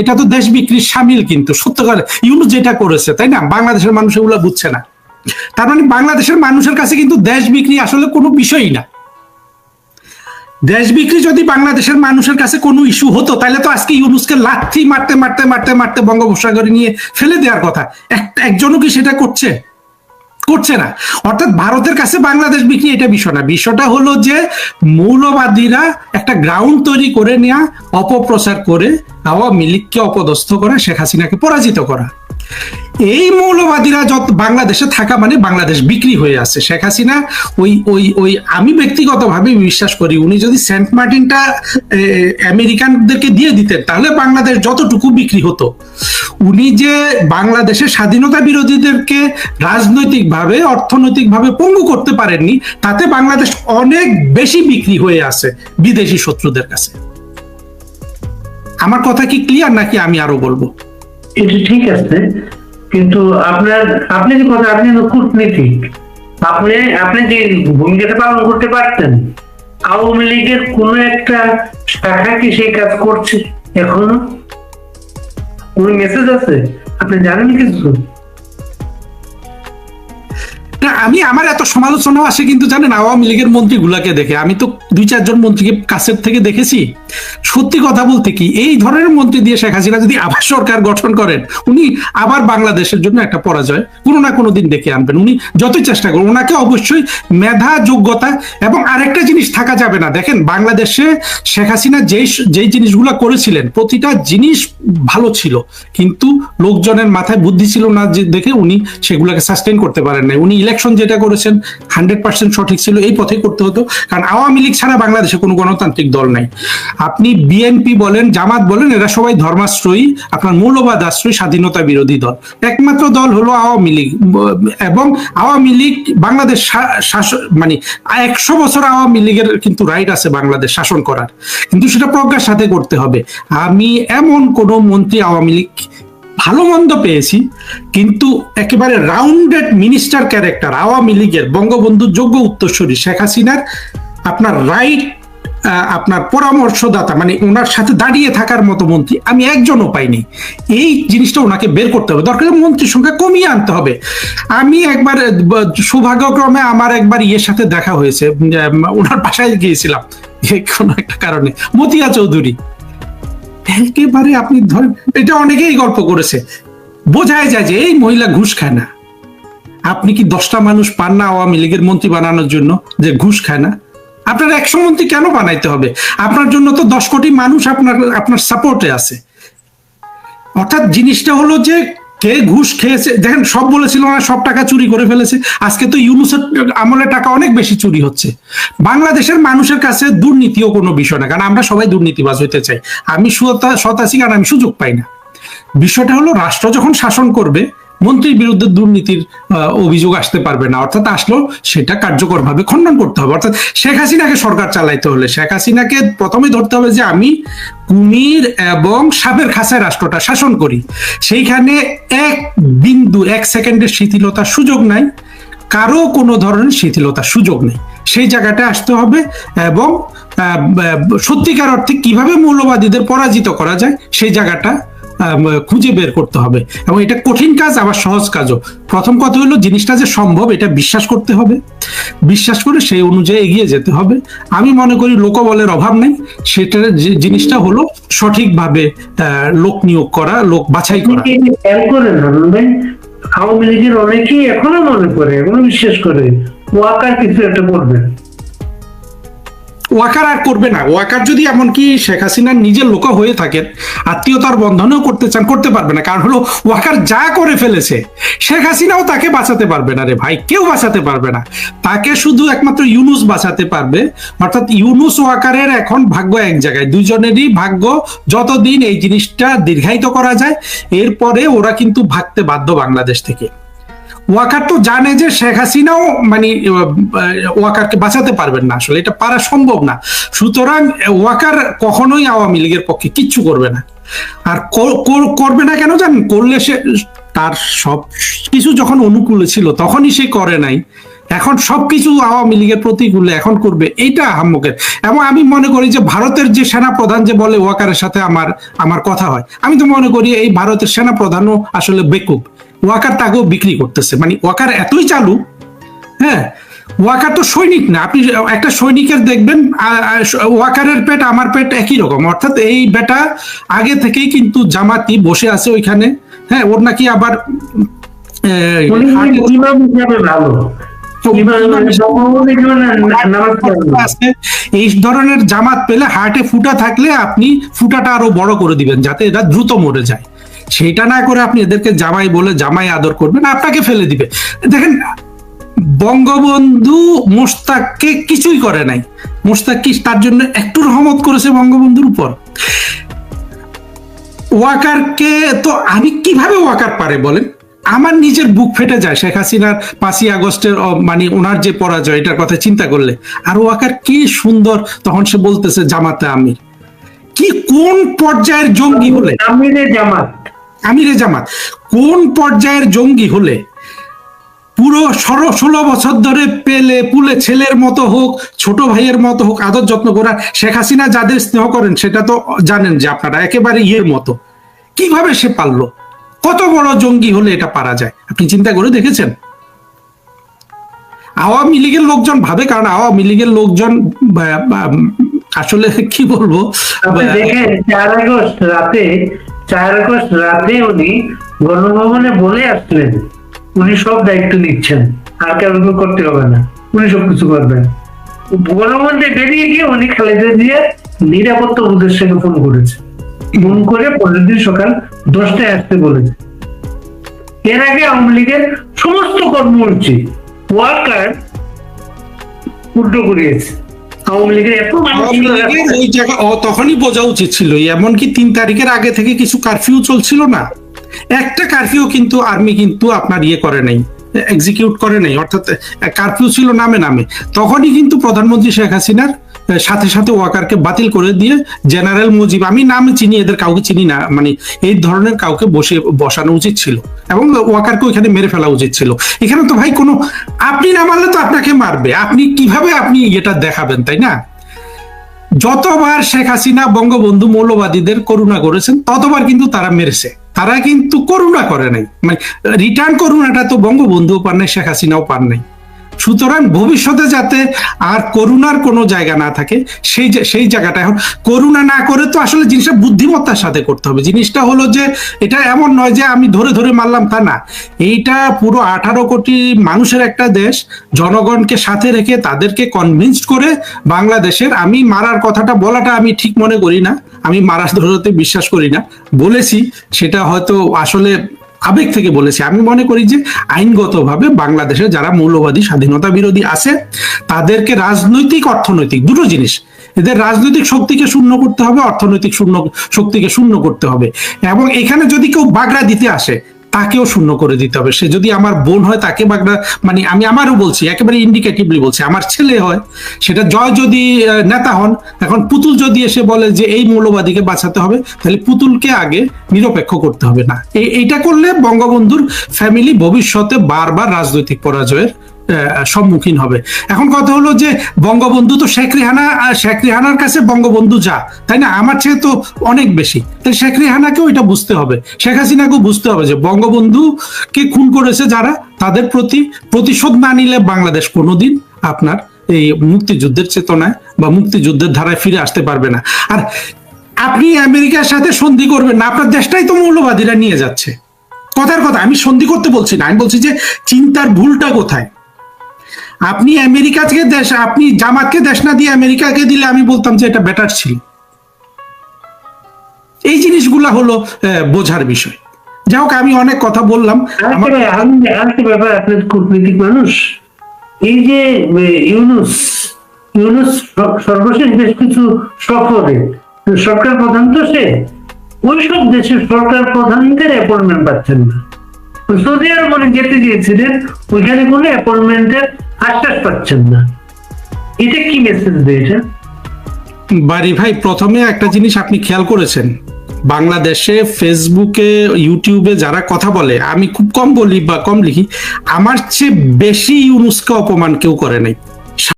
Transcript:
এটা তো দেশ বিক্রির সামিল, কিন্তু সত্যকার ইউনূস যেটা করেছে, তাই না? বাংলাদেশের মানুষ এগুলো বুঝছে না। তার মানে বাংলাদেশের মানুষের কাছে কিন্তু দেশ বিক্রি আসলে কোনো বিষয়ই না। দেশ বিক্রি যদি বাংলাদেশের মানুষের কাছে কোনো ইস্যু হতো, তাহলে তো আজকে ইউনূসকে লাথি মারতে মারতে মারতে মারতে বঙ্গোপসাগরে নিয়ে ফেলে দেওয়ার কথা। একজনও কি সেটা করছে না। অর্থাৎ ভারতের কাছে বাংলাদেশ বিক্রি এটা বিষয় না। বিষয়টা হলো যে মৌলবাদীরা একটা গ্রাউন্ড তৈরি করে নেওয়া, অপপ্রচার করে আওয়ামী লীগকে অপদস্থ করা, শেখ হাসিনাকে পরাজিত করা। এই মৌলবাদীরা যত বাংলাদেশে থাকা মানে বাংলাদেশ বিক্রি হয়ে আছে। শেখ হাসিনা ওই ওই ওই আমি ব্যক্তিগতভাবে বিশ্বাস করি, উনি যদি সেন্ট মার্টিনটা আমেরিকানদেরকে দিয়ে দিতেন, তাহলে বাংলাদেশ যতটুকু বিক্রি হতো। উনি যে বাংলাদেশের স্বাধীনতা বিরোধীদেরকে রাজনৈতিকভাবে অর্থনৈতিকভাবে পঙ্গু করতে পারেননি, তাতে বাংলাদেশ অনেক বেশি বিক্রি হয়ে আছে বিদেশি শত্রুদের কাছে। আমার কথা কি ক্লিয়ার নাকি আমি আরো বলবো? এটা ঠিক আছে, কিন্তু আপনি যে কথা, আপনি কূটনীতিক, আপনি যে ভূমিকাটা পালন করতে পারতেন। আওয়ামী লীগের কোন একটা শাখা কি সেই কাজ করছে এখনো? কোন মেসেজ আছে আপনি জানেন কিছু? না, আমার এত সমালোচনা আসে কিন্তু জানেন আওয়ামী লীগের মন্ত্রীগুলাকে দেখে। আমি তো 2-4 জন মন্ত্রীকে কাছের থেকে দেখেছি। সত্যি কথা বলতে কি, এই ধরনের মন্ত্রী দিয়ে শেখ হাসিনা যদি আবার সরকার গঠন করেন, উনি আবার বাংলাদেশের জন্য একটা পরাজয় কোনো না কোনো দিন ডেকে আনবেন। উনি যতই চেষ্টা করুন, ওনাকে অবশ্যই মেধা, যোগ্যতা এবং আরেকটা জিনিস থাকা যাবে না। দেখেন, বাংলাদেশে শেখ হাসিনা যেই জিনিসগুলো করেছিলেন, প্রতিটা জিনিস ভালো ছিল, কিন্তু লোকজনের মাথায় বুদ্ধি ছিল না যে দেখে উনি সেগুলোকে সাস্টেইন করতে পারেন নাই। উনি ইলেকশন যেটা করেছেন 100% সঠিক ছিল, এই পথে করতে হতো। কারণ আওয়ামী লীগ ছাড়া বাংলাদেশে কোনো গণতান্ত্রিক দল নাই। আপনি বিএনপি বলেন, জামাত বলেন, এরা সবাই ধর্মাশ্রয়ী, আপনার মৌলবাদ আশ্রয়ী, স্বাধীনতা বিরোধী দল। একমাত্র দল হলো আওয়ামী লীগ। এবং আওয়ামী লীগ বাংলাদেশ মানে 100 বছর আওয়ামী লীগের কিন্তু রাইট আছে বাংলাদেশ শাসন করার, কিন্তু সেটা প্রজ্ঞার সাথে করতে হবে। আমি এমন কোন মন্ত্রী আওয়ামী লীগ ভালো মন্দ পেয়েছি, কিন্তু একেবারে রাউন্ডেড মিনিস্টার ক্যারেক্টার আওয়ামী লীগের বঙ্গবন্ধুর যোগ্য উত্তরসূরি শেখ হাসিনার আপনার রাইট, আপনার পরামর্শদাতা, মানে ওনার সাথে দাঁড়িয়ে থাকার মতো মন্ত্রী আমি একজনও পাইনি। এই জিনিসটা ওনাকে বের করতে হবে, দরকার মন্ত্রীর সংখ্যা কমিয়ে আনতে হবে। আমি একবার সৌভাগ্যক্রমে আমার একবার ইয়ের সাথে দেখা হয়েছে, ওনার বাসায় গিয়েছিলাম কোনো একটা কারণে, মতিয়া চৌধুরী। একেবারে আপনি ধরেন, এটা অনেকেই গল্প করেছে, বোঝাই যায় যে এই মহিলা ঘুষ খায় না। আপনি কি 10টা মানুষ পান না আওয়ামী লীগের মন্ত্রী বানানোর জন্য যে ঘুষ খায় না? আপনার 100 মন্ত্রী কেন বানাইতে হবে? আপনার জন্য তো 10 কোটি মানুষ আপনার সাপোর্টে আছে। অর্থাৎ জিনিসটা হলো যে কে ঘুষ খেয়েছে। দেখেন, সব বলেছিল না সব টাকা চুরি করে ফেলেছে, আজকে তো ইউনূসের আমলে টাকা অনেক বেশি চুরি হচ্ছে। বাংলাদেশের মানুষের কাছে দুর্নীতিও কোনো বিষয় না, কারণ আমরা সবাই দুর্নীতিবাজ হইতে চাই। আমি সৎ আছি কারণ আমি সুযোগ পাই না। বিষয়টা হলো রাষ্ট্র যখন শাসন করবে, মন্ত্রীর বিরুদ্ধে দুর্নীতির অভিযোগ আসতে পারবে না। অর্থাৎ আসলেও সেটা কার্যকরভাবে খণ্ডন করতে হবে। অর্থাৎ শেখ হাসিনাকে সরকার চালাইতে হলে শেখ হাসিনাকে প্রথমে ধরতে হবে যে আমি কুমির এবং সাপের খাঁচায় রাষ্ট্রটা শাসন করি। সেইখানে 1 সেকেন্ডের শিথিলতার সুযোগ নাই, কারো কোনো ধরনের শিথিলতার সুযোগ নেই। সেই জায়গাটা আসতে হবে এবং সত্যিকার অর্থে কিভাবে মৌলবাদীদের পরাজিত করা যায় সেই জায়গাটা খুঁজে বের করতে হবে। এবং এটা কঠিন কাজ, আবার সহজ কাজও। প্রথম কথা হলো জিনিসটা যে সম্ভব এটা বিশ্বাস করতে হবে, বিশ্বাস করে সেই অনুযায়ী এগিয়ে যেতে হবে। আমি মনে করি লোকবলের অভাব নেই, সেটার জিনিসটা হলো সঠিকভাবে লোক নিয়োগ করা, লোক বাছাই করা। আওয়ামী লীগের অনেকেই এখনো মনে করে, এখনো বিশ্বাস করে ওয়াকার কিছু একটা করবে। ওয়াকার আর করবে না। ওয়াকার যদি এমনকি শেখ হাসিনার নিজের লোক হয়ে থাকেন, আত্মীয়তার বন্ধনেও করতে চান, করতে পারবে না। কারণ হলো ওয়াকার যা করে ফেলেছে, শেখ হাসিনাও তাকে বাঁচাতে পারবে না রে ভাই, কেউ বাঁচাতে পারবে না তাকে, শুধু একমাত্র ইউনূস বাঁচাতে পারবে। অর্থাৎ ইউনূস ওয়াকারের এখন ভাগ্য এক জায়গায়, দুইজনেরই ভাগ্য। যতদিন এই জিনিসটা দীর্ঘায়িত করা যায়, এরপরে ওরা কিন্তু ভাগতে বাধ্য বাংলাদেশ থেকে। ওয়াকার তো জানে যে শেখ হাসিনাও মানে ওয়াকারকে বাঁচাতে পারবেন না, আসলে এটা পারা সম্ভব না। সুতরাং ওয়াকার কখনোই আওয়ামী লীগের পক্ষে কিচ্ছু করবে না। আর করবে না কেন জানেন? করলে সে তার সব কিছু যখন অনুকূলে ছিল তখনই সে করে নাই। এখন সবকিছু আওয়ামী লীগের প্রতিকূলে এখন করবে, এইটা আহাম্মকের। এবং আমি মনে করি যে ভারতের যে সেনা প্রধান যে বলে ওয়াকারের সাথে আমার কথা হয়, আমি তো মনে করি এই ভারতের সেনা প্রধানও আসলে বেকুব। ওয়াকার তাকেও বিক্রি করতেছে, মানে ওয়াকার এতই চালু। হ্যাঁ, ওয়াকার তো সৈনিক না। আপনি একটা সৈনিকের দেখবেন ওয়াকারের পেট আমার পেট একই রকম, অর্থাৎ এই বেটা আগে থেকেই কিন্তু জামাতি বসে আছে ওইখানে। হ্যাঁ, ওর নাকি আবার ইমাম হিসাবে ভালো, এই ধরনের জামাত পেলে হার্টে ফুটা থাকলে আপনি ফুটাটা আরো বড় করে দিবেন যাতে এরা দ্রুত মরে যায়। সেটা না করে আপনি এদেরকে জামাই বলে জামাই আদর করবেন, আপনাকে ফেলে দিবে। দেখেন, বঙ্গবন্ধু মোশতাককে কিছুই করে নাই। মোশতাক কি তার জন্য একটু রহমত করেছে বঙ্গবন্ধুর উপর? ওয়াকারকে তো আমি কিভাবে ওয়াকার পারে বলেন? আমার নিজের বুক ফেটে যায় শেখ হাসিনার 5ই আগস্টের মানে ওনার যে পরাজয়, এটার কথা চিন্তা করলে। আর ওয়াকার কি সুন্দর তখন সে বলতেছে জামাতে আমির। কি কোন পর্যায়ের জঙ্গি হলে আমিরে জামাত কোন পর্যায়ের জঙ্গি হলে পুরো 16 বছর ধরে পেলে পুলে ছেলের মতো হোক, ছোট ভাইয়ের মতো হোক আদর যত্ন করা। শেখ হাসিনা যাদের স্নেহ করেন সেটা তো জানেন যে আপনারা, একেবারে ইয়ের মতো। কিভাবে সে পারলো? কত বড় জঙ্গি হলে এটা পারা যায় আপনি চিন্তা করে দেখেছেন? আওয়ামী লীগের লোকজন ভাবে, কারণ আওয়ামী লীগের লোকজন আসলে কি বলবো, দেখেন 4 আগস্ট রাতে উনি গণভবনে বলে আসলেন উনি সব দায়িত্ব নিচ্ছেন, আর কেউ করতে হবে না, উনি সবকিছু করবেন। গণভবনে বেরিয়ে গিয়ে উনি খালেদা জিয়ার নিরাপত্তা উপদেষ্টাকে ফোন করেছে, ফোন করে পরের দিন সকাল 10টায় আসতে বলেছে। এর আগে আওয়ামী লীগের সমস্ত কর্মসূচি ওয়াকার উল্টো করিয়েছে। আওয়ামী লীগের এত ওই জায়গা তখনই বোঝা উচিত ছিল। এমনকি 3 তারিখের আগে থেকে কিছু কারফিউ চলছিল না, একটা কারফিউ কিন্তু আর্মি কিন্তু আপনার ইয়ে করে নাই, এক্সিকিউট করে নাই, অর্থাৎ কারফিউ ছিল নামে নামে। তখনই কিন্তু প্রধানমন্ত্রী শেখ হাসিনার সাথে সাথে ওয়াকারকে বাতিল করে দিয়ে জেনারেল মুজিব, আমি নাম চিনি এদের কাউকে চিনি না, মানে এই ধরনের কাউকে বসানো উচিত ছিল এবং ওয়াকারকে ওইখানে মেরে ফেলা উচিত ছিল। এখানে তো ভাই কোনো, আপনি না মারলে তো আপনাকে মারবে, আপনি কিভাবে আপনি এটা দেখাবেন, তাই না? যতবার শেখ হাসিনা বঙ্গবন্ধু মৌলবাদীদের করুণা করেছেন ততবার কিন্তু তারা মেরেছে, তারা কিন্তু করুণা করে নাই। মানে রিটার্ন করুণাটা তো বঙ্গবন্ধুও পান নাই, শেখ হাসিনাও পান নাই। সুতরাং ভবিষ্যতে যাতে আর করুণার কোনো জায়গা না থাকে সেই জায়গাটা এখন করুণা না করে তো আসলে জিনিসটা বুদ্ধিমত্তার সাথে করতে হবে। জিনিসটা হলো যে এটা এমন নয় যে আমি ধরে ধরে মারলাম, তা না। এইটা পুরো 18 কোটি মানুষের একটা দেশ, জনগণকে সাথে রেখে তাদেরকে কনভিন্সড করে বাংলাদেশের, আমি মারার কথাটা বলাটা আমি ঠিক মনে করি না, আমি মারার ধরতে বিশ্বাস করি না, বলেছি সেটা হয়তো আসলে আবেগ থেকে বলেছি। আমি মনে করি যে আইনগতভাবে বাংলাদেশে যারা মৌলবাদী স্বাধীনতা বিরোধী আছে তাদেরকে রাজনৈতিক অর্থনৈতিক দুটো জিনিস, এদের রাজনৈতিক শক্তিকে শূন্য করতে হবে, অর্থনৈতিক শক্তিকে শূন্য করতে হবে। এবং এখানে যদি কেউ বাগড়া দিতে আসে তাকেও শূন্য করে দিতে হবে। সে যদি আমার বোন হয় তাকে বাগড়া, মানে আমি আমারও বলছি, একেবারে ইন্ডিকেটিভলি বলছি, আমার ছেলে হয়, সেটা জয় যদি নেতা হন, এখন পুতুল যদি এসে বলে যে এই মৌলবাদীকে বাঁচাতে হবে, তাহলে পুতুলকে আগে নিরপেক্ষ করতে হবে না। এইটা করলে বঙ্গবন্ধুর ফ্যামিলি ভবিষ্যতে বারবার রাজনৈতিক পরাজয়ের সম্মুখীন হবে। এখন কথা হলো যে বঙ্গবন্ধু তো শেখ রেহানার কাছে বঙ্গবন্ধু যা, তাই না? আমার চেয়ে তো অনেক বেশি। তাই শেখ রেহানাকেও এটা বুঝতে হবে, শেখ হাসিনাকেও বুঝতে হবে যে বঙ্গবন্ধুকে খুন করেছে যারা, তাদের প্রতি প্রতিশোধ না নিলে বাংলাদেশ কোনোদিন আপনার এই মুক্তিযুদ্ধের চেতনায় বা মুক্তিযুদ্ধের ধারায় ফিরে আসতে পারবে না। আর আপনি আমেরিকার সাথে সন্ধি করবেন না, আপনার দেশটাই তো মৌলবাদীরা নিয়ে যাচ্ছে। কথার কথা, আমি সন্ধি করতে বলছি না, আমি বলছি যে চিন্তার ভুলটা কোথায়। আপনি আমেরিকাকে দেশ, আপনি জামাতকে দেশ না দিয়ে আমেরিকাকে দিলে আমি বলতাম যে এটা বেটার ছিল। এই জিনিসগুলা হলো বোঝার বিষয়। যাই হোক, আমি অনেক কথা বললাম। ব্যাপার, আপনার কূটনীতিক মানুষ, এই যে ইউনুস সর্বশেষ বেশ কিছু সফরে সরকার প্রধান তো সে, ওইসব দেশের সরকার প্রধানদের অ্যাপয়েন্টমেন্ট পাচ্ছেন না। সৌদি আরব যেতে গিয়েছিলেন, ওইখানে কোনো অ্যাপয়েন্টমেন্টের আশ্বাস পাচ্ছেন না। এটা কি মেসেজ দেয়? এটা বাড়ি ভাই, প্রথমে একটা জিনিস আপনি খেয়াল করেছেন, বাংলাদেশে ফেসবুকে ইউটিউবে যারা কথা বলে, আমি খুব কম বলি বা কম লিখি, আমার চেয়ে বেশি ইউনুসকে অপমান কেউ করে নাই।